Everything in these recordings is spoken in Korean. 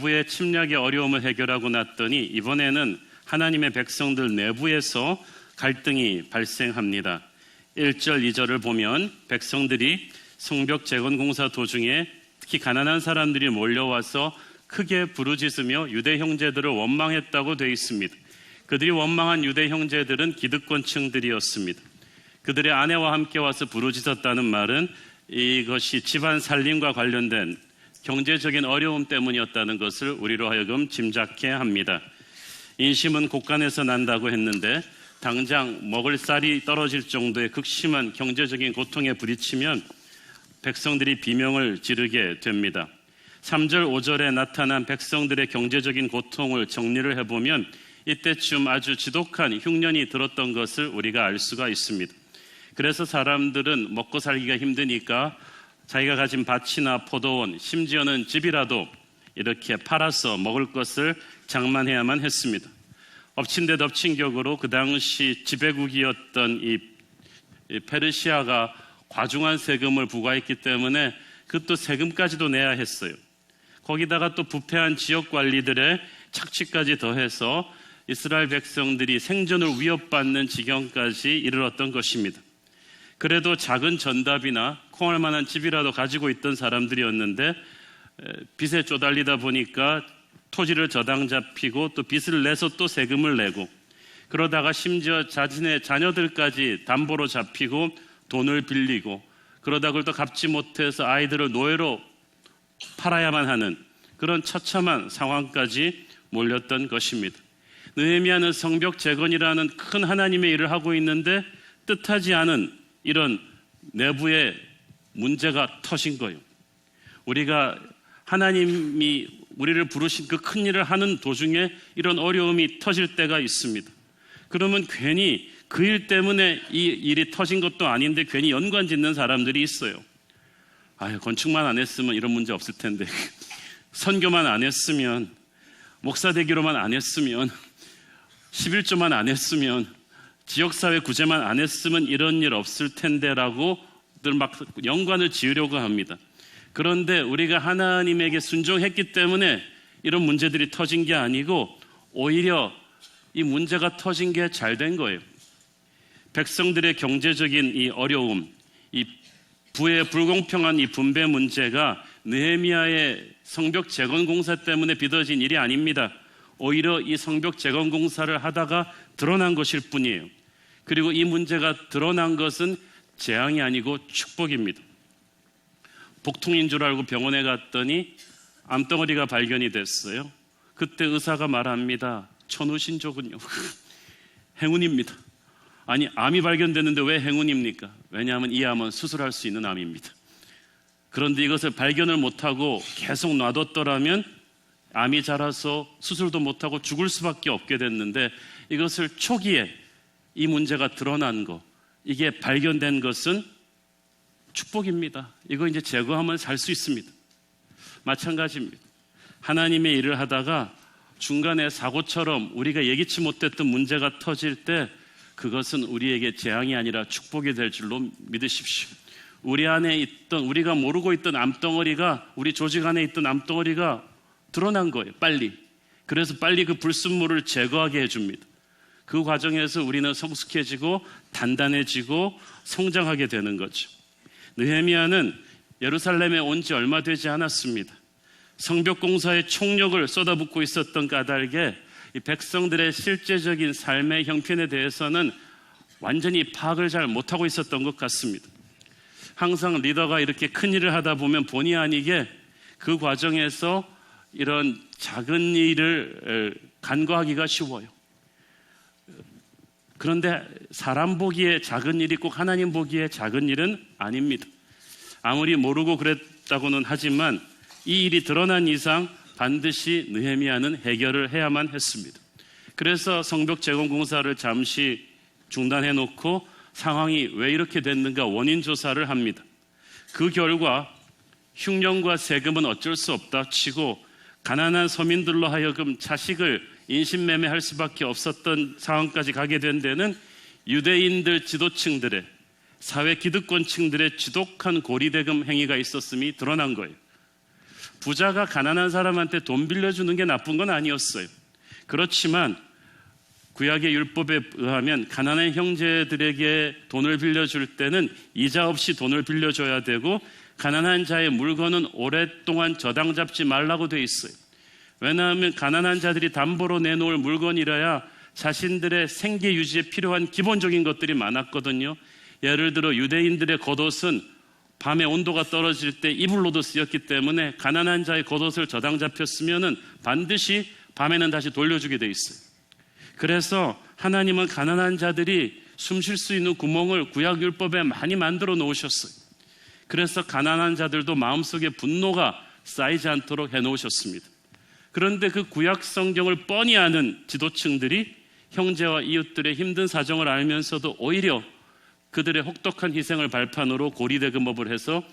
외부의 침략의 어려움을 해결하고 났더니 이번에는 하나님의 백성들 내부에서 갈등이 발생합니다. 1절, 2절을 보면 백성들이 성벽 재건 공사 도중에 특히 가난한 사람들이 몰려와서 크게 부르짖으며 유대 형제들을 원망했다고 되어 있습니다. 그들이 원망한 유대 형제들은 기득권층들이었습니다. 그들의 아내와 함께 와서 부르짖었다는 말은 이것이 집안 살림과 관련된 경제적인 어려움 때문이었다는 것을 우리로 하여금 짐작케 합니다. 인심은 곳간에서 난다고 했는데 당장 먹을 쌀이 떨어질 정도의 극심한 경제적인 고통에 부딪히면 백성들이 비명을 지르게 됩니다. 3절, 5절에 나타난 백성들의 경제적인 고통을 정리를 해보면 이때쯤 아주 지독한 흉년이 들었던 것을 우리가 알 수가 있습니다. 그래서 사람들은 먹고 살기가 힘드니까 자기가 가진 밭이나 포도원, 심지어는 집이라도 이렇게 팔아서 먹을 것을 장만해야만 했습니다. 엎친 데 덮친 격으로 그 당시 지배국이었던 이 페르시아가 과중한 세금을 부과했기 때문에 그것도 세금까지도 내야 했어요. 거기다가 또 부패한 지역 관리들의 착취까지 더해서 이스라엘 백성들이 생존을 위협받는 지경까지 이르렀던 것입니다. 그래도 작은 전답이나 콩할 만한 집이라도 가지고 있던 사람들이었는데 빚에 쪼달리다 보니까 토지를 저당 잡히고 또 빚을 내서 또 세금을 내고 그러다가 심지어 자신의 자녀들까지 담보로 잡히고 돈을 빌리고 그러다 그걸 또 갚지 못해서 아이들을 노예로 팔아야만 하는 그런 처참한 상황까지 몰렸던 것입니다. 느헤미야는 성벽 재건이라는 큰 하나님의 일을 하고 있는데 뜻하지 않은 이런 내부의 문제가 터진 거예요. 우리가 하나님이 우리를 부르신 그 큰 일을 하는 도중에 이런 어려움이 터질 때가 있습니다. 그러면 괜히 그 일 때문에 이 일이 터진 것도 아닌데 괜히 연관 짓는 사람들이 있어요. 건축만 안 했으면 이런 문제 없을 텐데 선교만 안 했으면 목사 되기로만 안 했으면 11조만 안 했으면 지역사회 구제만 안 했으면 이런 일 없을 텐데라고 늘 막 연관을 지으려고 합니다. 그런데 우리가 하나님에게 순종했기 때문에 이런 문제들이 터진 게 아니고 오히려 이 문제가 터진 게 잘 된 거예요. 백성들의 경제적인 이 어려움, 이 부의 불공평한 이 분배 문제가 느헤미야의 성벽 재건 공사 때문에 빚어진 일이 아닙니다. 오히려 이 성벽 재건 공사를 하다가 드러난 것일 뿐이에요. 그리고 이 문제가 드러난 것은 재앙이 아니고 축복입니다. 복통인 줄 알고 병원에 갔더니 암덩어리가 발견이 됐어요. 그때 의사가 말합니다. 천우신조군요. 행운입니다. 아니, 암이 발견됐는데 왜 행운입니까? 왜냐하면 이 암은 수술할 수 있는 암입니다. 그런데 이것을 발견을 못하고 계속 놔뒀더라면 암이 자라서 수술도 못하고 죽을 수밖에 없게 됐는데 이것을 초기에 이 문제가 드러난 거, 이게 발견된 것은 축복입니다. 이거 이제 제거하면 살 수 있습니다. 마찬가지입니다. 하나님의 일을 하다가 중간에 사고처럼 우리가 예기치 못했던 문제가 터질 때 그것은 우리에게 재앙이 아니라 축복이 될 줄로 믿으십시오. 우리 안에 있던, 우리가 모르고 있던 암덩어리가, 우리 조직 안에 있던 암덩어리가 드러난 거예요. 빨리. 그래서 빨리 그 불순물을 제거하게 해줍니다. 그 과정에서 우리는 성숙해지고 단단해지고 성장하게 되는 거죠. 느헤미야는 예루살렘에 온 지 얼마 되지 않았습니다. 성벽 공사에 총력을 쏟아붓고 있었던 까닭에 이 백성들의 실제적인 삶의 형편에 대해서는 완전히 파악을 잘 못하고 있었던 것 같습니다. 항상 리더가 이렇게 큰 일을 하다 보면 본의 아니게 그 과정에서 이런 작은 일을 간과하기가 쉬워요. 그런데 사람 보기에 작은 일이 꼭 하나님 보기에 작은 일은 아닙니다. 아무리 모르고 그랬다고는 하지만 이 일이 드러난 이상 반드시 느헤미야는 해결을 해야만 했습니다. 그래서 성벽 재건 공사를 잠시 중단해 놓고 상황이 왜 이렇게 됐는가 원인 조사를 합니다. 그 결과 흉년과 세금은 어쩔 수 없다 치고 가난한 서민들로 하여금 자식을 인신매매할 수밖에 없었던 상황까지 가게 된 데는 유대인들 지도층들의 사회 기득권층들의 지독한 고리대금 행위가 있었음이 드러난 거예요. 부자가 가난한 사람한테 돈 빌려주는 게 나쁜 건 아니었어요. 그렇지만 구약의 율법에 의하면 가난한 형제들에게 돈을 빌려줄 때는 이자 없이 돈을 빌려줘야 되고, 가난한 자의 물건은 오랫동안 저당 잡지 말라고 돼 있어요. 왜냐하면 가난한 자들이 담보로 내놓을 물건이라야 자신들의 생계 유지에 필요한 기본적인 것들이 많았거든요. 예를 들어 유대인들의 겉옷은 밤에 온도가 떨어질 때 이불로도 쓰였기 때문에 가난한 자의 겉옷을 저당 잡혔으면 반드시 밤에는 다시 돌려주게 돼 있어요. 그래서 하나님은 가난한 자들이 숨 쉴 수 있는 구멍을 구약율법에 많이 만들어 놓으셨어요. 그래서 가난한 자들도 마음속에 분노가 쌓이지 않도록 해놓으셨습니다. 그런데 그 구약 성경을 뻔히 아는 지도층들이 형제와 이웃들의 힘든 사정을 알면서도 오히려 그들의 혹독한 희생을 발판으로 고리대금업을 해서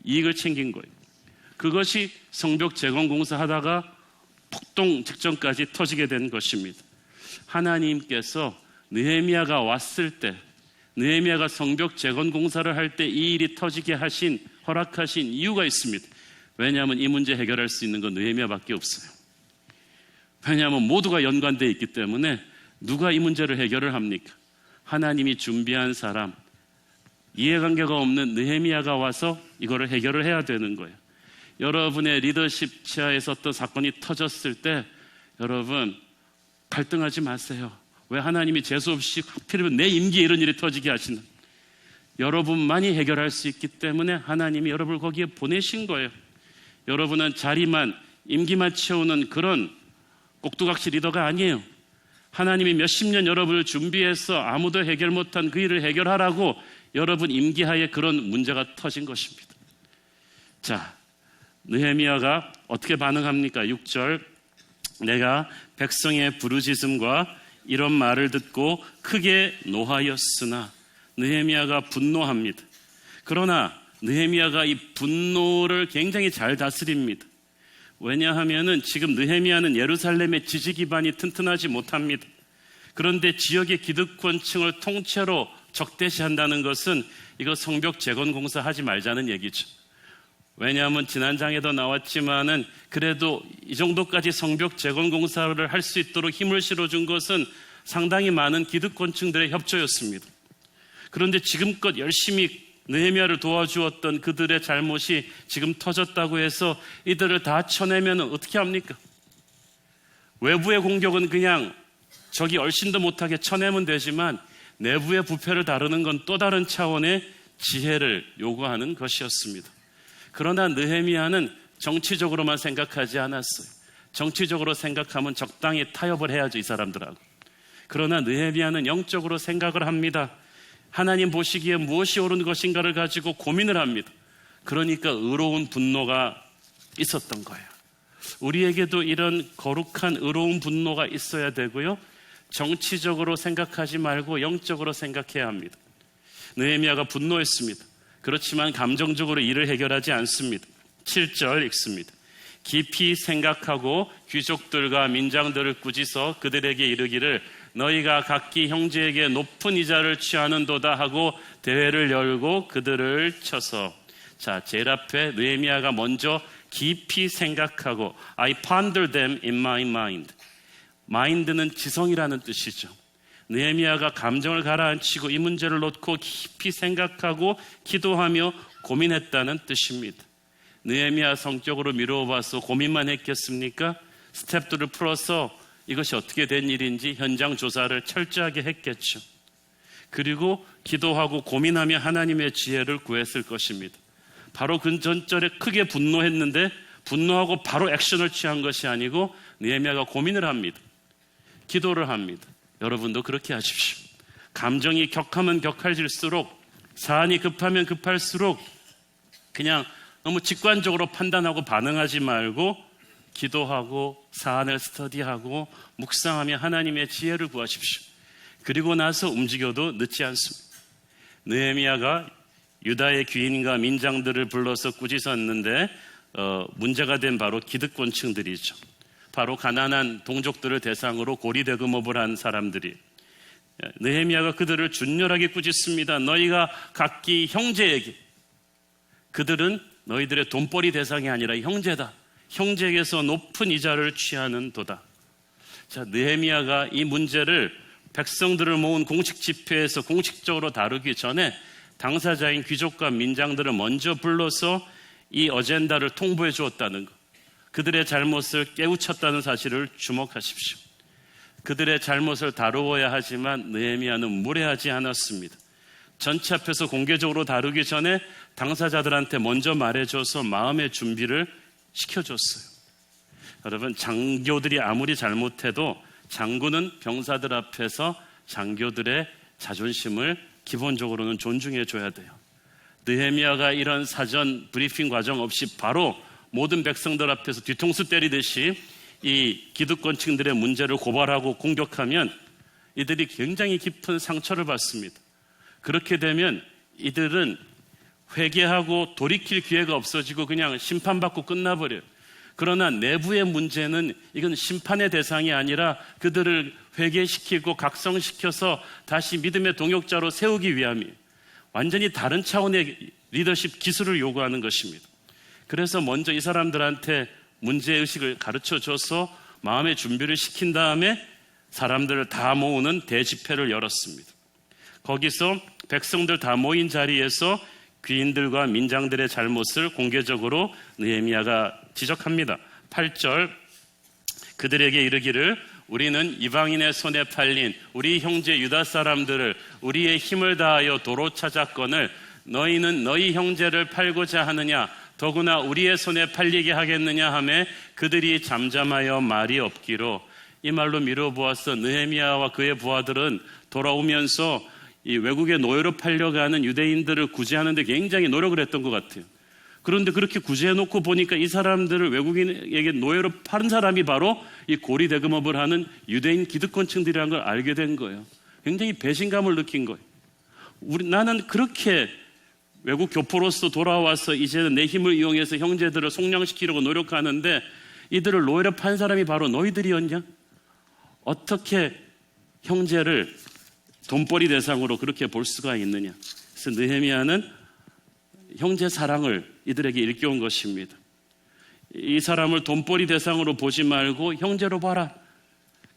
이익을 챙긴 거예요. 그것이 성벽 재건공사 하다가 폭동 직전까지 터지게 된 것입니다. 하나님께서 느헤미야가 왔을 때, 느헤미야가 성벽 재건공사를 할 때 이 일이 터지게 허락하신 이유가 있습니다. 왜냐하면 이 문제 해결할 수 있는 건 느헤미야밖에 없어요. 왜냐하면 모두가 연관되어 있기 때문에 누가 이 문제를 해결을 합니까? 하나님이 준비한 사람, 이해관계가 없는 느헤미야가 와서 이거를 해결을 해야 되는 거예요. 여러분의 리더십 치하에서 어떤 사건이 터졌을 때 여러분 갈등하지 마세요. 왜 하나님이 재수없이 하필이면 내 임기에 이런 일이 터지게 하시는, 여러분만이 해결할 수 있기 때문에 하나님이 여러분을 거기에 보내신 거예요. 여러분은 자리만, 임기만 채우는 그런 꼭두각시 리더가 아니에요. 하나님이 몇십 년 여러분을 준비해서 아무도 해결 못한 그 일을 해결하라고 여러분 임기하에 그런 문제가 터진 것입니다. 자, 느헤미야가 어떻게 반응합니까? 6절, 내가 백성의 부르짖음과 이런 말을 듣고 크게 노하였으나, 느헤미야가 분노합니다. 그러나 느헤미야가 이 분노를 굉장히 잘 다스립니다. 왜냐하면은 지금 느헤미야는 예루살렘의 지지 기반이 튼튼하지 못합니다. 그런데 지역의 기득권층을 통째로 적대시한다는 것은 이거 성벽 재건공사 하지 말자는 얘기죠. 왜냐하면 지난 장에도 나왔지만은 그래도 이 정도까지 성벽 재건공사를 할 수 있도록 힘을 실어준 것은 상당히 많은 기득권층들의 협조였습니다. 그런데 지금껏 열심히 느헤미야를 도와주었던 그들의 잘못이 지금 터졌다고 해서 이들을 다 쳐내면 어떻게 합니까? 외부의 공격은 그냥 적이 얼씬도 못하게 쳐내면 되지만 내부의 부패를 다루는 건 또 다른 차원의 지혜를 요구하는 것이었습니다. 그러나 느헤미야는 정치적으로만 생각하지 않았어요. 정치적으로 생각하면 적당히 타협을 해야죠, 이 사람들하고. 그러나 느헤미야는 영적으로 생각을 합니다. 하나님 보시기에 무엇이 옳은 것인가를 가지고 고민을 합니다. 그러니까 의로운 분노가 있었던 거예요. 우리에게도 이런 거룩한 의로운 분노가 있어야 되고요, 정치적으로 생각하지 말고 영적으로 생각해야 합니다. 느헤미야가 분노했습니다. 그렇지만 감정적으로 일을 해결하지 않습니다. 7절 읽습니다. 깊이 생각하고 귀족들과 민장들을 꾸짖어 그들에게 이르기를 너희가 각기 형제에게 높은 이자를 취하는도다 하고 대회를 열고 그들을 쳐서, 자, 제일 앞에 느헤미야가 먼저 깊이 생각하고 I ponder them in my mind. 마인드는 지성이라는 뜻이죠. 느헤미야가 감정을 가라앉히고 이 문제를 놓고 깊이 생각하고 기도하며 고민했다는 뜻입니다. 느헤미야 성격으로 미루어 봐서 고민만 했겠습니까? 스텝들을 풀어서 이것이 어떻게 된 일인지 현장 조사를 철저하게 했겠죠. 그리고 기도하고 고민하며 하나님의 지혜를 구했을 것입니다. 바로 그 전절에 크게 분노했는데 분노하고 바로 액션을 취한 것이 아니고 느헤미야가 고민을 합니다. 기도를 합니다. 여러분도 그렇게 하십시오. 감정이 격하면 격해질수록, 사안이 급하면 급할수록 그냥 너무 직관적으로 판단하고 반응하지 말고 기도하고 사안을 스터디하고 묵상하며 하나님의 지혜를 구하십시오. 그리고 나서 움직여도 늦지 않습니다. 느헤미야가 유다의 귀인과 민장들을 불러서 꾸짖었는데 문제가 된 바로 기득권층들이죠. 바로 가난한 동족들을 대상으로 고리대금업을 한 사람들이, 느헤미야가 그들을 준열하게 꾸짖습니다. 너희가 각기 형제에게, 그들은 너희들의 돈벌이 대상이 아니라 형제다. 형제에게서 높은 이자를 취하는 도다. 자, 느헤미야가 이 문제를 백성들을 모은 공식 집회에서 공식적으로 다루기 전에 당사자인 귀족과 민장들을 먼저 불러서 이 어젠다를 통보해 주었다는 것, 그들의 잘못을 깨우쳤다는 사실을 주목하십시오. 그들의 잘못을 다루어야 하지만 느헤미야는 무례하지 않았습니다. 전체 앞에서 공개적으로 다루기 전에 당사자들한테 먼저 말해줘서 마음의 준비를 시켜줬어요. 여러분, 장교들이 아무리 잘못해도 장군은 병사들 앞에서 장교들의 자존심을 기본적으로는 존중해줘야 돼요. 느헤미야가 이런 사전 브리핑 과정 없이 바로 모든 백성들 앞에서 뒤통수 때리듯이 이 기득권층들의 문제를 고발하고 공격하면 이들이 굉장히 깊은 상처를 받습니다. 그렇게 되면 이들은 회개하고 돌이킬 기회가 없어지고 그냥 심판받고 끝나버려요. 그러나 내부의 문제는 이건 심판의 대상이 아니라 그들을 회개시키고 각성시켜서 다시 믿음의 동역자로 세우기 위함이에요. 완전히 다른 차원의 리더십 기술을 요구하는 것입니다. 그래서 먼저 이 사람들한테 문제의식을 가르쳐줘서 마음의 준비를 시킨 다음에 사람들을 다 모으는 대집회를 열었습니다. 거기서 백성들 다 모인 자리에서 귀인들과 민장들의 잘못을 공개적으로 느헤미야가 지적합니다. 8절, 그들에게 이르기를 우리는 이방인의 손에 팔린 우리 형제 유다 사람들을 우리의 힘을 다하여 도로 찾았거늘 너희는 너희 형제를 팔고자 하느냐 더구나 우리의 손에 팔리게 하겠느냐 하매 그들이 잠잠하여 말이 없기로. 이 말로 미뤄보았어. 느헤미야와 그의 부하들은 돌아오면서 이 외국의 노예로 팔려가는 유대인들을 구제하는 데 굉장히 노력을 했던 것 같아요. 그런데 그렇게 구제해놓고 보니까 이 사람들을 외국인에게 노예로 파는 사람이 바로 이 고리 대금업을 하는 유대인 기득권층들이라는 걸 알게 된 거예요. 굉장히 배신감을 느낀 거예요. 나는 그렇게 외국 교포로서 돌아와서 이제는 내 힘을 이용해서 형제들을 속량시키려고 노력하는데 이들을 노예로 판 사람이 바로 너희들이었냐? 어떻게 형제를 돈벌이 대상으로 그렇게 볼 수가 있느냐? 그래서 느헤미야는 형제 사랑을 이들에게 일깨운 것입니다. 이 사람을 돈벌이 대상으로 보지 말고 형제로 봐라.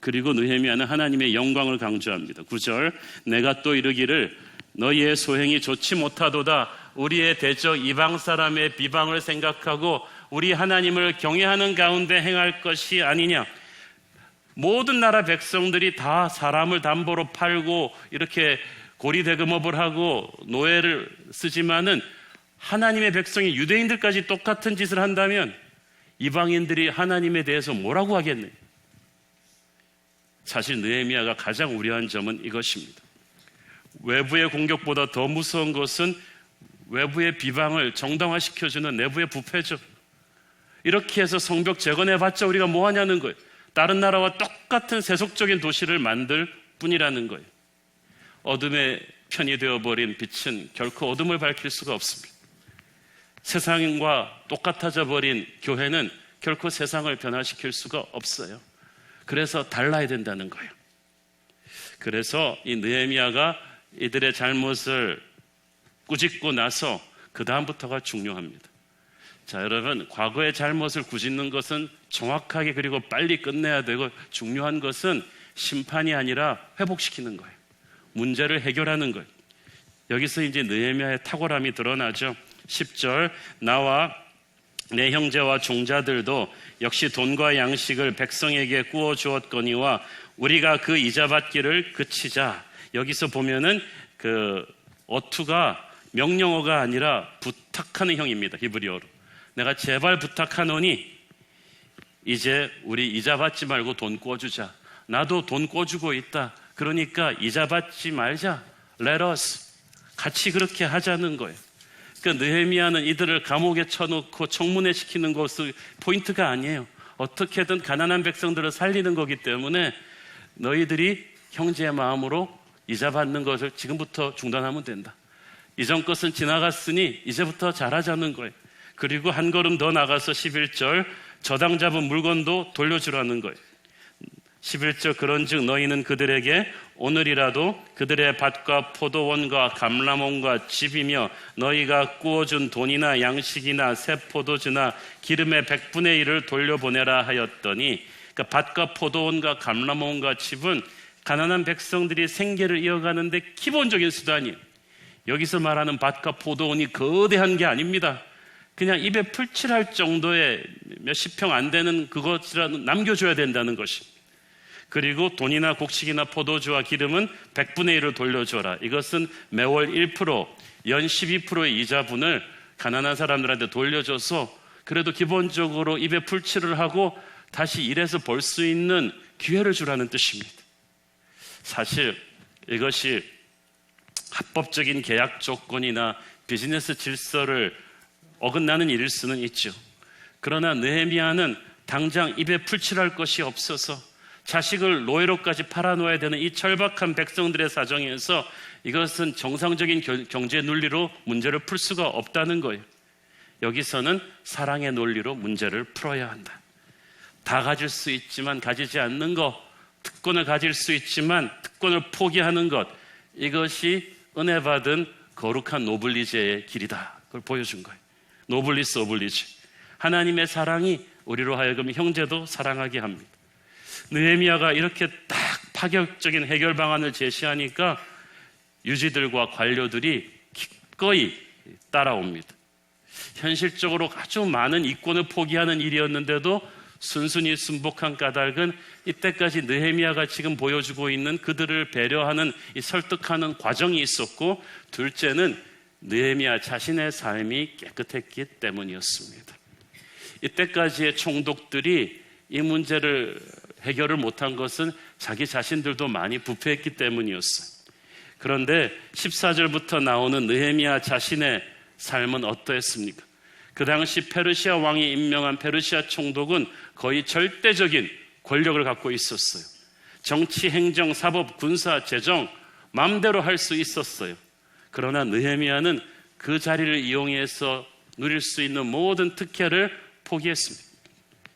그리고 느헤미야는 하나님의 영광을 강조합니다. 9절, 내가 또 이르기를 너희의 소행이 좋지 못하도다. 우리의 대적 이방 사람의 비방을 생각하고 우리 하나님을 경외하는 가운데 행할 것이 아니냐. 모든 나라 백성들이 다 사람을 담보로 팔고 이렇게 고리대금업을 하고 노예를 쓰지만은 하나님의 백성이 유대인들까지 똑같은 짓을 한다면 이방인들이 하나님에 대해서 뭐라고 하겠네? 사실 느헤미야가 가장 우려한 점은 이것입니다. 외부의 공격보다 더 무서운 것은 외부의 비방을 정당화시켜주는 내부의 부패죠. 이렇게 해서 성벽 재건해봤자 우리가 뭐 하냐는 거예요. 다른 나라와 똑같은 세속적인 도시를 만들 뿐이라는 거예요. 어둠의 편이 되어버린 빛은 결코 어둠을 밝힐 수가 없습니다. 세상과 똑같아져 버린 교회는 결코 세상을 변화시킬 수가 없어요. 그래서 달라야 된다는 거예요. 그래서 이 느헤미야가 이들의 잘못을 꾸짖고 나서 그 다음부터가 중요합니다. 자, 여러분, 과거의 잘못을 꾸짖는 것은 정확하게 그리고 빨리 끝내야 되고 중요한 것은 심판이 아니라 회복시키는 거예요. 문제를 해결하는 거예요. 여기서 이제 느헤미야의 탁월함이 드러나죠. 10절, 나와 내 형제와 종자들도 역시 돈과 양식을 백성에게 구워 주었거니와 우리가 그 이자 받기를 그치자. 여기서 보면은 그 어투가 명령어가 아니라 부탁하는 형입니다. 히브리어로. 내가 제발 부탁하노니 이제 우리 이자 받지 말고 돈 꿔주자. 나도 돈 꿔주고 있다. 그러니까 이자 받지 말자. Let us. 같이 그렇게 하자는 거예요. 그러니까 느헤미야는 이들을 감옥에 쳐놓고 청문회 시키는 것이 포인트가 아니에요. 어떻게든 가난한 백성들을 살리는 거기 때문에 너희들이 형제의 마음으로 이자 받는 것을 지금부터 중단하면 된다. 이전 것은 지나갔으니 이제부터 잘하자는 거예요. 그리고 한 걸음 더 나가서 11절, 저당 잡은 물건도 돌려주라는 거예요. 11절 그런즉 너희는 그들에게 오늘이라도 그들의 밭과 포도원과 감람원과 집이며 너희가 구워준 돈이나 양식이나 새 포도주나 기름의 100분의 1을 돌려보내라 하였더니, 그러니까 밭과 포도원과 감람원과 집은 가난한 백성들이 생계를 이어가는데 기본적인 수단이에요. 여기서 말하는 밭과 포도원이 거대한 게 아닙니다. 그냥 입에 풀칠할 정도의 몇십 평 안 되는 그것이라도 남겨줘야 된다는 것입니다. 그리고 돈이나 곡식이나 포도주와 기름은 100분의 1을 돌려줘라. 이것은 매월 1%, 연 12%의 이자분을 가난한 사람들한테 돌려줘서 그래도 기본적으로 입에 풀칠을 하고 다시 일해서 벌 수 있는 기회를 주라는 뜻입니다. 사실 이것이 합법적인 계약 조건이나 비즈니스 질서를 어긋나는 일일 수는 있죠. 그러나 느헤미야는 당장 입에 풀칠할 것이 없어서 자식을 노예로까지 팔아놓아야 되는 이 절박한 백성들의 사정에서 이것은 정상적인 경제 논리로 문제를 풀 수가 없다는 거예요. 여기서는 사랑의 논리로 문제를 풀어야 한다. 다 가질 수 있지만 가지지 않는 것, 특권을 가질 수 있지만 특권을 포기하는 것, 이것이 은혜 받은 거룩한 노블리제의 길이다. 그걸 보여준 거예요. 노블리스 오블리지. 하나님의 사랑이 우리로 하여금 형제도 사랑하게 합니다. 느헤미야가 이렇게 딱 파격적인 해결 방안을 제시하니까 유지들과 관료들이 기꺼이 따라옵니다. 현실적으로 아주 많은 이권을 포기하는 일이었는데도 순순히 순복한 까닭은 이때까지 느헤미야가 지금 보여주고 있는 그들을 배려하는 이 설득하는 과정이 있었고, 둘째는 느헤미야 자신의 삶이 깨끗했기 때문이었습니다. 이때까지의 총독들이 이 문제를 해결을 못한 것은 자기 자신들도 많이 부패했기 때문이었어요. 그런데 14절부터 나오는 느헤미야 자신의 삶은 어떠했습니까? 그 당시 페르시아 왕이 임명한 페르시아 총독은 거의 절대적인 권력을 갖고 있었어요. 정치, 행정, 사법, 군사, 재정 마음대로 할 수 있었어요. 그러나 느헤미야는 그 자리를 이용해서 누릴 수 있는 모든 특혜를 포기했습니다.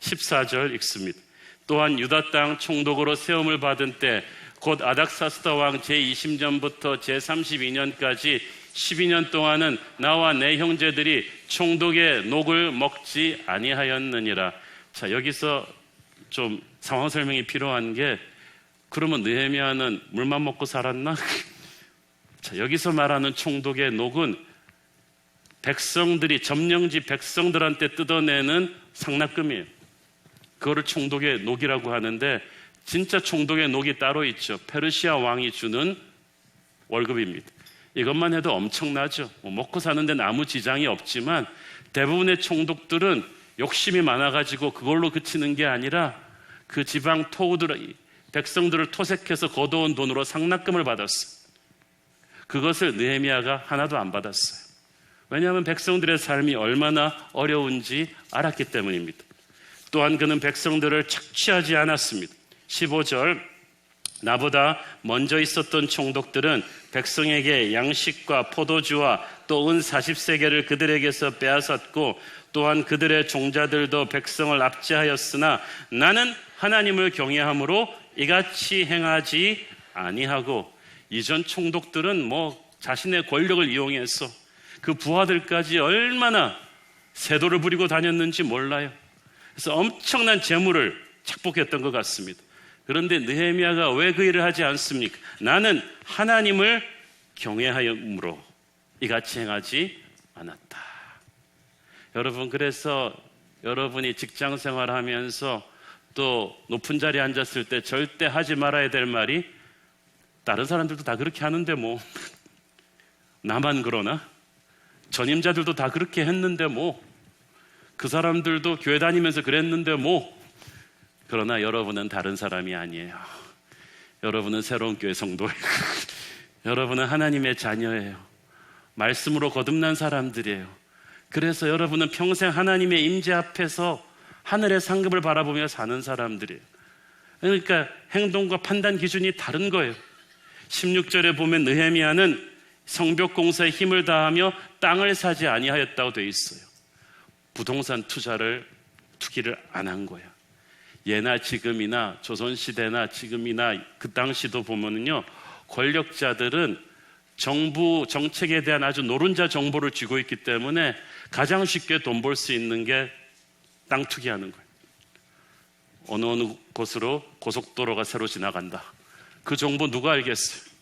14절 읽습니다. 또한 유다 땅 총독으로 세움을 받은 때 곧 아닥사스다 왕 제20년부터 제32년까지 12년 동안은 나와 내 형제들이 총독의 녹을 먹지 아니하였느니라. 자, 여기서 좀 상황 설명이 필요한 게, 그러면 느헤미야는 물만 먹고 살았나? 자, 여기서 말하는 총독의 녹은 백성들이, 점령지 백성들한테 뜯어내는 상납금이에요. 그거를 총독의 녹이라고 하는데, 진짜 총독의 녹이 따로 있죠. 페르시아 왕이 주는 월급입니다. 이것만 해도 엄청나죠. 먹고 사는 데는 아무 지장이 없지만 대부분의 총독들은 욕심이 많아가지고 그걸로 그치는 게 아니라 그 지방 토우들, 백성들을 토색해서 거둬온 돈으로 상납금을 받았어요. 그것을 느헤미야가 하나도 안 받았어요. 왜냐하면 백성들의 삶이 얼마나 어려운지 알았기 때문입니다. 또한 그는 백성들을 착취하지 않았습니다. 15절, 나보다 먼저 있었던 총독들은 백성에게 양식과 포도주와 또 은 40세겔을 그들에게서 빼앗았고, 또한 그들의 종자들도 백성을 압제하였으나 나는 하나님을 경외함으로 이같이 행하지 아니하고. 이전 총독들은 자신의 권력을 이용해서 그 부하들까지 얼마나 세도를 부리고 다녔는지 몰라요. 그래서 엄청난 재물을 착복했던 것 같습니다. 그런데 느헤미야가 왜 그 일을 하지 않습니까? 나는 하나님을 경외하므로 이같이 행하지 않았다. 여러분, 그래서 여러분이 직장 생활하면서 또 높은 자리에 앉았을 때 절대 하지 말아야 될 말이, 다른 사람들도 다 그렇게 하는데 나만 그러나? 전임자들도 다 그렇게 했는데 그 사람들도 교회 다니면서 그랬는데 그러나 여러분은 다른 사람이 아니에요. 여러분은 새로운 교회 성도예요. 여러분은 하나님의 자녀예요. 말씀으로 거듭난 사람들이에요. 그래서 여러분은 평생 하나님의 임재 앞에서 하늘의 상급을 바라보며 사는 사람들이에요. 그러니까 행동과 판단 기준이 다른 거예요. 16절에 보면 느헤미야는 성벽 공사에 힘을 다하며 땅을 사지 아니하였다고 되어 있어요. 부동산 투기를 안 한 거예요. 예나 지금이나 조선시대나 지금이나 그 당시도 보면은요, 권력자들은 정부 정책에 대한 아주 노른자 정보를 쥐고 있기 때문에 가장 쉽게 돈 벌 수 있는 게 땅 투기하는 거예요. 어느 곳으로 고속도로가 새로 지나간다. 그 정보 누가 알겠어요?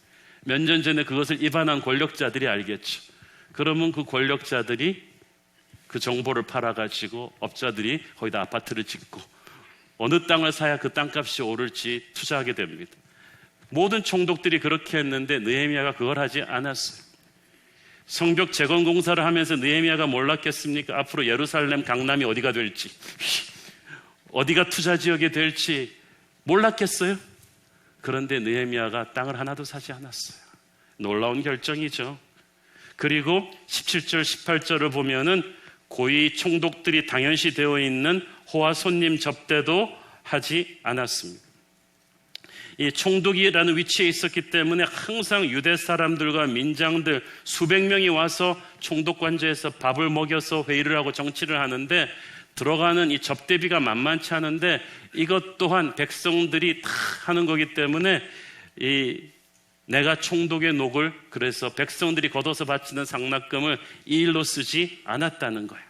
몇 년 전에 그것을 입안한 권력자들이 알겠죠. 그러면 그 권력자들이 그 정보를 팔아가지고 업자들이 거기다 아파트를 짓고 어느 땅을 사야 그 땅값이 오를지 투자하게 됩니다. 모든 총독들이 그렇게 했는데 느헤미야가 그걸 하지 않았어요. 성벽 재건 공사를 하면서 느헤미야가 몰랐겠습니까? 앞으로 예루살렘 강남이 어디가 될지, 어디가 투자 지역이 될지 몰랐겠어요? 그런데 느헤미야가 땅을 하나도 사지 않았어요. 놀라운 결정이죠. 그리고 17절, 18절을 보면은 고위 총독들이 당연시 되어 있는 호화 손님 접대도 하지 않았습니다. 이 총독이라는 위치에 있었기 때문에 항상 유대 사람들과 민장들 수백 명이 와서 총독 관저에서 밥을 먹여서 회의를 하고 정치를 하는데 들어가는 이 접대비가 만만치 않은데 이것 또한 백성들이 다 하는 거기 때문에 내가 총독의 녹을 그래서 백성들이 걷어서 바치는 상납금을 이 일로 쓰지 않았다는 거예요.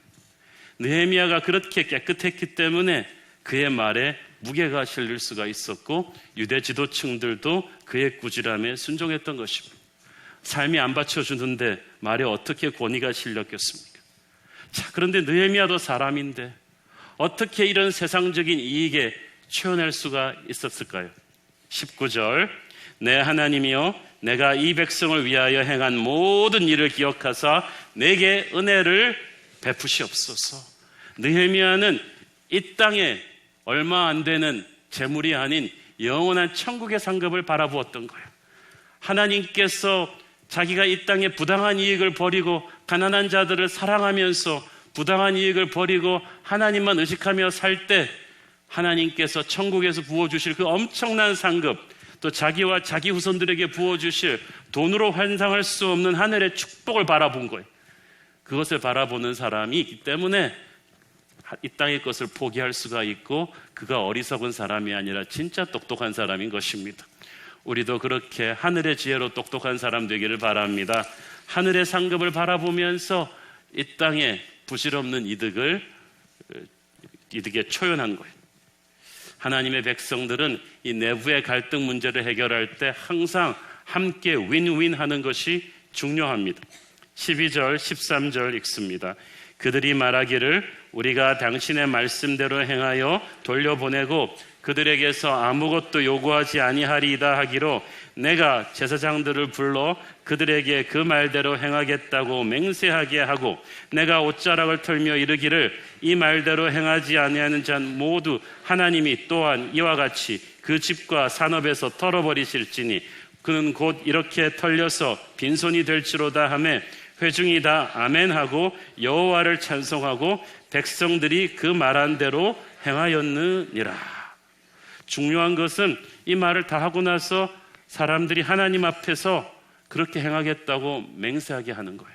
느헤미야가 그렇게 깨끗했기 때문에 그의 말에 무게가 실릴 수가 있었고 유대 지도층들도 그의 꾸지람에 순종했던 것입니다. 삶이 안 받쳐주는데 말에 어떻게 권위가 실렸겠습니까? 자, 그런데 느헤미야도 사람인데 어떻게 이런 세상적인 이익에 취해낼 수가 있었을까요? 19절 내 하나님이여 내가 이 백성을 위하여 행한 모든 일을 기억하사 내게 은혜를 베푸시옵소서. 느헤미야는 이 땅에 얼마 안 되는 재물이 아닌 영원한 천국의 상급을 바라보았던 거예요. 하나님께서 자기가 이 땅에 부당한 이익을 버리고 가난한 자들을 사랑하면서 부당한 이익을 버리고 하나님만 의식하며 살 때 하나님께서 천국에서 부어주실 그 엄청난 상급, 또 자기와 자기 후손들에게 부어주실 돈으로 환상할 수 없는 하늘의 축복을 바라본 거예요. 그것을 바라보는 사람이 있기 때문에 이 땅의 것을 포기할 수가 있고 그가 어리석은 사람이 아니라 진짜 똑똑한 사람인 것입니다. 우리도 그렇게 하늘의 지혜로 똑똑한 사람 되기를 바랍니다. 하늘의 상급을 바라보면서 이 땅에 부질없는 이득에 초연한 거예요. 하나님의 백성들은 이 내부의 갈등 문제를 해결할 때 항상 함께 윈윈 하는 것이 중요합니다. 12절, 13절 읽습니다. 그들이 말하기를 우리가 당신의 말씀대로 행하여 돌려보내고 그들에게서 아무것도 요구하지 아니하리이다 하기로 내가 제사장들을 불러 그들에게 그 말대로 행하겠다고 맹세하게 하고 내가 옷자락을 털며 이르기를 이 말대로 행하지 아니하는 자는 모두 하나님이 또한 이와 같이 그 집과 산업에서 털어버리실지니 그는 곧 이렇게 털려서 빈손이 될지로다 하매 회중이 다 아멘하고 여호와를 찬송하고 백성들이 그 말한 대로 행하였느니라. 중요한 것은 이 말을 다 하고 나서 사람들이 하나님 앞에서 그렇게 행하겠다고 맹세하게 하는 거예요.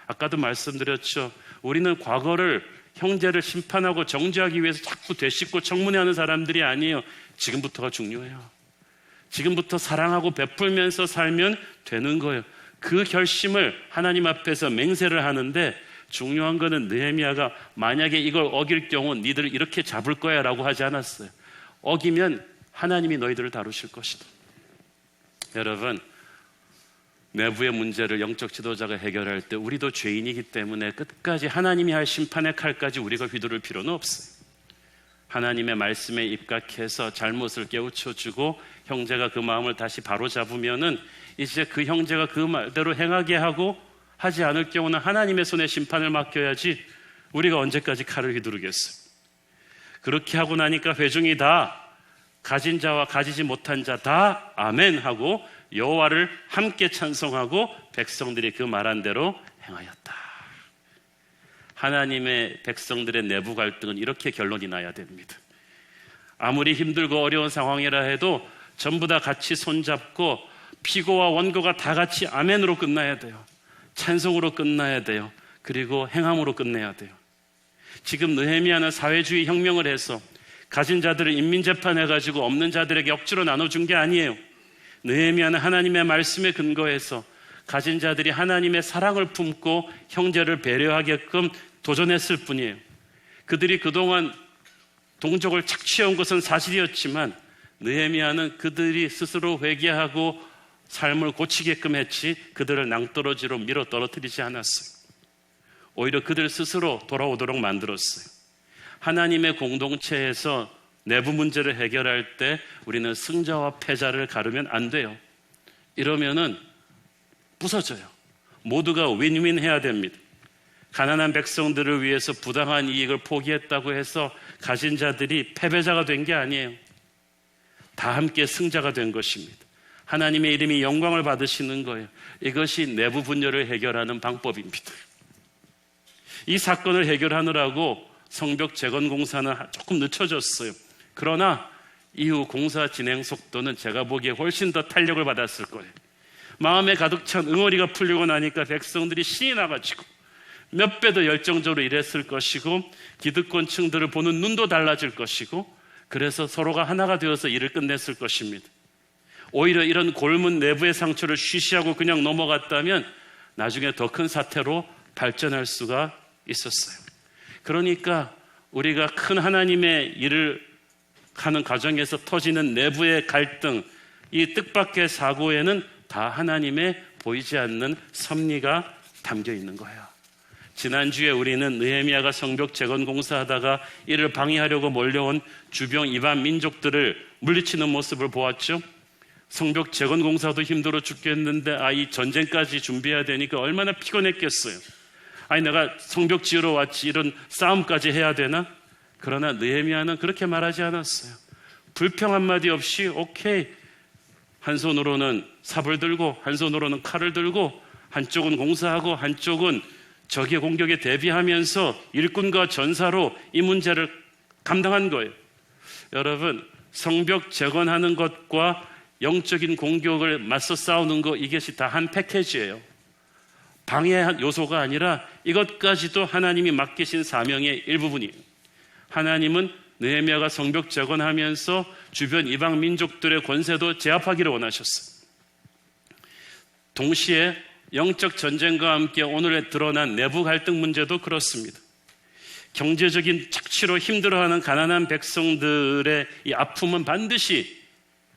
아까도 말씀드렸죠. 우리는 과거를 형제를 심판하고 정죄하기 위해서 자꾸 되씹고 청문회하는 사람들이 아니에요. 지금부터가 중요해요. 지금부터 사랑하고 베풀면서 살면 되는 거예요. 그 결심을 하나님 앞에서 맹세를 하는데 중요한 거는 느헤미야가 만약에 이걸 어길 경우 니들 이렇게 잡을 거야 라고 하지 않았어요. 어기면 하나님이 너희들을 다루실 것이다. 여러분, 내부의 문제를 영적 지도자가 해결할 때 우리도 죄인이기 때문에 끝까지 하나님이 할 심판의 칼까지 우리가 휘두를 필요는 없어요. 하나님의 말씀에 입각해서 잘못을 깨우쳐주고 형제가 그 마음을 다시 바로잡으면은 이제 그 형제가 그 말대로 행하게 하고 하지 않을 경우는 하나님의 손에 심판을 맡겨야지 우리가 언제까지 칼을 휘두르겠어요. 그렇게 하고 나니까 회중이 다 가진 자와 가지지 못한 자 다 아멘 하고 여호와를 함께 찬송하고 백성들이 그 말한 대로 행하였다. 하나님의 백성들의 내부 갈등은 이렇게 결론이 나야 됩니다. 아무리 힘들고 어려운 상황이라 해도 전부 다 같이 손잡고 피고와 원고가 다 같이 아멘으로 끝나야 돼요. 찬송으로 끝나야 돼요. 그리고 행함으로 끝내야 돼요. 지금 느헤미야는 사회주의 혁명을 해서 가진 자들을 인민재판해가지고 없는 자들에게 억지로 나눠준 게 아니에요. 느헤미야는 하나님의 말씀에 근거해서 가진 자들이 하나님의 사랑을 품고 형제를 배려하게끔 도전했을 뿐이에요. 그들이 그동안 동족을 착취해온 것은 사실이었지만 느헤미야는 그들이 스스로 회개하고 삶을 고치게끔 했지 그들을 낭떠러지로 밀어 떨어뜨리지 않았어요. 오히려 그들 스스로 돌아오도록 만들었어요. 하나님의 공동체에서 내부 문제를 해결할 때 우리는 승자와 패자를 가르면 안 돼요. 이러면은 부서져요. 모두가 윈윈 해야 됩니다. 가난한 백성들을 위해서 부당한 이익을 포기했다고 해서 가진 자들이 패배자가 된 게 아니에요. 다 함께 승자가 된 것입니다. 하나님의 이름이 영광을 받으시는 거예요. 이것이 내부 분열을 해결하는 방법입니다. 이 사건을 해결하느라고 성벽 재건 공사는 조금 늦춰졌어요. 그러나 이후 공사 진행 속도는 제가 보기에 훨씬 더 탄력을 받았을 거예요. 마음에 가득 찬 응어리가 풀리고 나니까 백성들이 신이 나가지고 몇 배 더 열정적으로 일했을 것이고 기득권층들을 보는 눈도 달라질 것이고 그래서 서로가 하나가 되어서 일을 끝냈을 것입니다. 오히려 이런 골문 내부의 상처를 쉬쉬하고 그냥 넘어갔다면 나중에 더 큰 사태로 발전할 수가 있었어요. 그러니까 우리가 큰 하나님의 일을 하는 과정에서 터지는 내부의 갈등, 이 뜻밖의 사고에는 다 하나님의 보이지 않는 섭리가 담겨 있는 거예요. 지난주에 우리는 느헤미야가 성벽 재건 공사하다가 이를 방해하려고 몰려온 주변 이방 민족들을 물리치는 모습을 보았죠. 성벽 재건 공사도 힘들어 죽겠는데 이 전쟁까지 준비해야 되니까 얼마나 피곤했겠어요. 내가 성벽 지으러 왔지 이런 싸움까지 해야 되나? 그러나 느헤미야는 그렇게 말하지 않았어요. 불평 한마디 없이 오케이, 한 손으로는 삽을 들고 한 손으로는 칼을 들고 한쪽은 공사하고 한쪽은 적의 공격에 대비하면서 일꾼과 전사로 이 문제를 감당한 거예요. 여러분, 성벽 재건하는 것과 영적인 공격을 맞서 싸우는 거, 이것이 다 한 패키지예요. 방해 요소가 아니라 이것까지도 하나님이 맡기신 사명의 일부분이에요. 하나님은 느헤미야가 성벽 재건하면서 주변 이방 민족들의 권세도 제압하기를 원하셨어요. 동시에 영적 전쟁과 함께 오늘에 드러난 내부 갈등 문제도 그렇습니다. 경제적인 착취로 힘들어하는 가난한 백성들의 이 아픔은 반드시,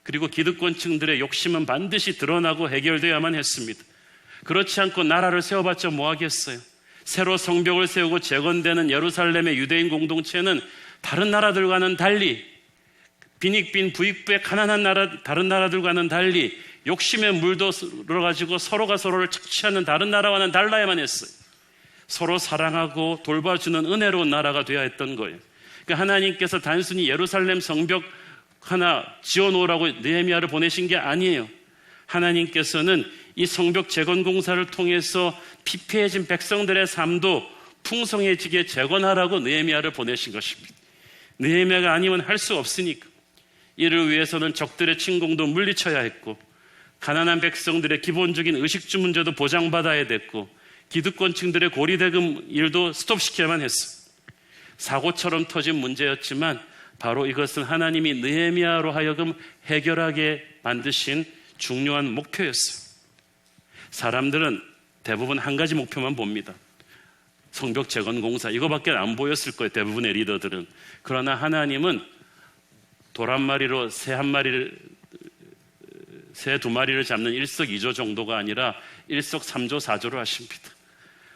그리고 기득권층들의 욕심은 반드시 드러나고 해결되어야만 했습니다. 그렇지 않고 나라를 세워봤자 뭐하겠어요. 새로 성벽을 세우고 재건되는 예루살렘의 유대인 공동체는 다른 나라들과는 달리, 빈익빈 부익부의 가난한 다른 나라들과는 달리 욕심에 물들어가지고 서로가 서로를 착취하는 다른 나라와는 달라야만 했어요. 서로 사랑하고 돌봐주는 은혜로운 나라가 되어야 했던 거예요. 그러니까 하나님께서 단순히 예루살렘 성벽 하나 지어놓으라고 느헤미야를 보내신 게 아니에요. 하나님께서는 이 성벽 재건 공사를 통해서 피폐해진 백성들의 삶도 풍성해지게 재건하라고 느헤미야를 보내신 것입니다. 느헤미야가 아니면 할 수 없으니까. 이를 위해서는 적들의 침공도 물리쳐야 했고, 가난한 백성들의 기본적인 의식주 문제도 보장받아야 됐고, 기득권층들의 고리대금 일도 스톱시켜야만 했어요. 사고처럼 터진 문제였지만 바로 이것은 하나님이 느헤미야로 하여금 해결하게 만드신 중요한 목표였어요. 사람들은 대부분 한 가지 목표만 봅니다. 성벽 재건 공사, 이거밖에 안 보였을 거예요, 대부분의 리더들은. 그러나 하나님은 돌 한 마리로 새 두 마리를 잡는 일석이조 정도가 아니라 일석삼조 사조로 하십니다.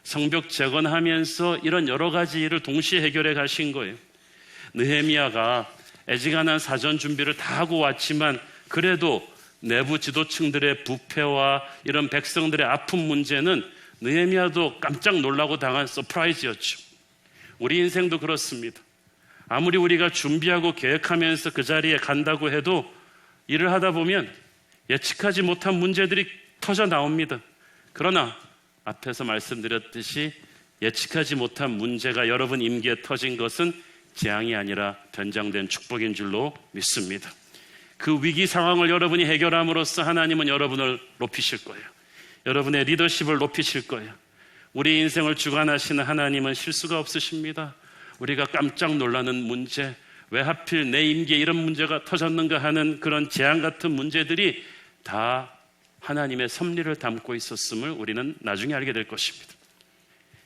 성벽 재건하면서 이런 여러 가지 일을 동시에 해결해 가신 거예요. 느헤미야가 애지간한 사전 준비를 다 하고 왔지만 그래도 내부 지도층들의 부패와 이런 백성들의 아픈 문제는 느헤미야도 깜짝 놀라고 당한 서프라이즈였죠. 우리 인생도 그렇습니다. 아무리 우리가 준비하고 계획하면서 그 자리에 간다고 해도 일을 하다 보면 예측하지 못한 문제들이 터져 나옵니다. 그러나 앞에서 말씀드렸듯이 예측하지 못한 문제가 여러분 임기에 터진 것은 재앙이 아니라 변장된 축복인 줄로 믿습니다. 그 위기 상황을 여러분이 해결함으로써 하나님은 여러분을 높이실 거예요. 여러분의 리더십을 높이실 거예요. 우리 인생을 주관하시는 하나님은 실수가 없으십니다. 우리가 깜짝 놀라는 문제, 왜 하필 내 임기에 이런 문제가 터졌는가 하는 그런 재앙 같은 문제들이 다 하나님의 섭리를 담고 있었음을 우리는 나중에 알게 될 것입니다.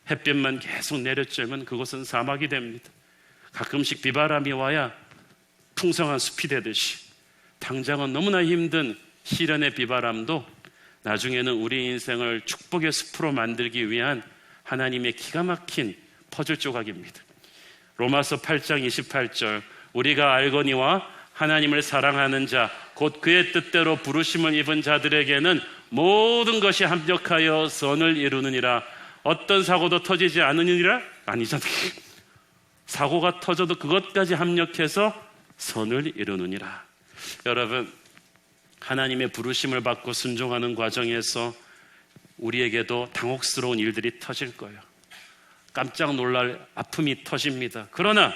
햇볕만 계속 내려쬐면 그곳은 사막이 됩니다. 가끔씩 비바람이 와야 풍성한 숲이 되듯이 당장은 너무나 힘든 시련의 비바람도 나중에는 우리 인생을 축복의 숲으로 만들기 위한 하나님의 기가 막힌 퍼즐 조각입니다. 로마서 8장 28절, 우리가 알거니와 하나님을 사랑하는 자 곧 그의 뜻대로 부르심을 입은 자들에게는 모든 것이 합력하여 선을 이루느니라. 어떤 사고도 터지지 않으니라? 아니잖아요. 사고가 터져도 그것까지 합력해서 선을 이루느니라. 여러분, 하나님의 부르심을 받고 순종하는 과정에서 우리에게도 당혹스러운 일들이 터질 거예요. 깜짝 놀랄 아픔이 터집니다. 그러나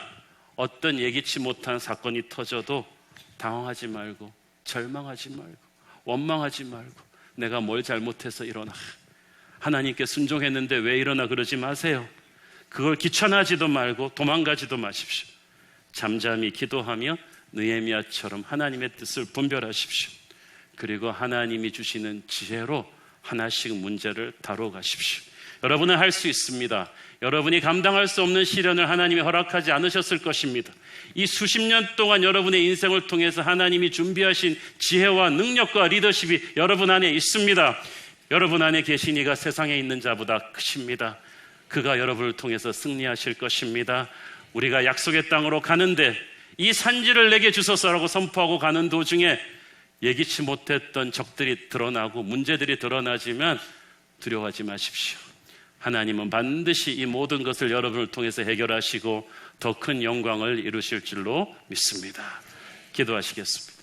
어떤 예기치 못한 사건이 터져도 당황하지 말고, 절망하지 말고, 원망하지 말고, 내가 뭘 잘못해서 이러나, 하나님께 순종했는데 왜 이러나 그러지 마세요. 그걸 귀찮아하지도 말고 도망가지도 마십시오. 잠잠히 기도하며 느헤미야처럼 하나님의 뜻을 분별하십시오. 그리고 하나님이 주시는 지혜로 하나씩 문제를 다뤄가십시오. 여러분은 할 수 있습니다. 여러분이 감당할 수 없는 시련을 하나님이 허락하지 않으셨을 것입니다. 이 수십 년 동안 여러분의 인생을 통해서 하나님이 준비하신 지혜와 능력과 리더십이 여러분 안에 있습니다. 여러분 안에 계신 이가 세상에 있는 자보다 크십니다. 그가 여러분을 통해서 승리하실 것입니다. 우리가 약속의 땅으로 가는데 이 산지를 내게 주소서라고 선포하고 가는 도중에 예기치 못했던 적들이 드러나고 문제들이 드러나지만 두려워하지 마십시오. 하나님은 반드시 이 모든 것을 여러분을 통해서 해결하시고 더 큰 영광을 이루실 줄로 믿습니다. 기도하시겠습니다.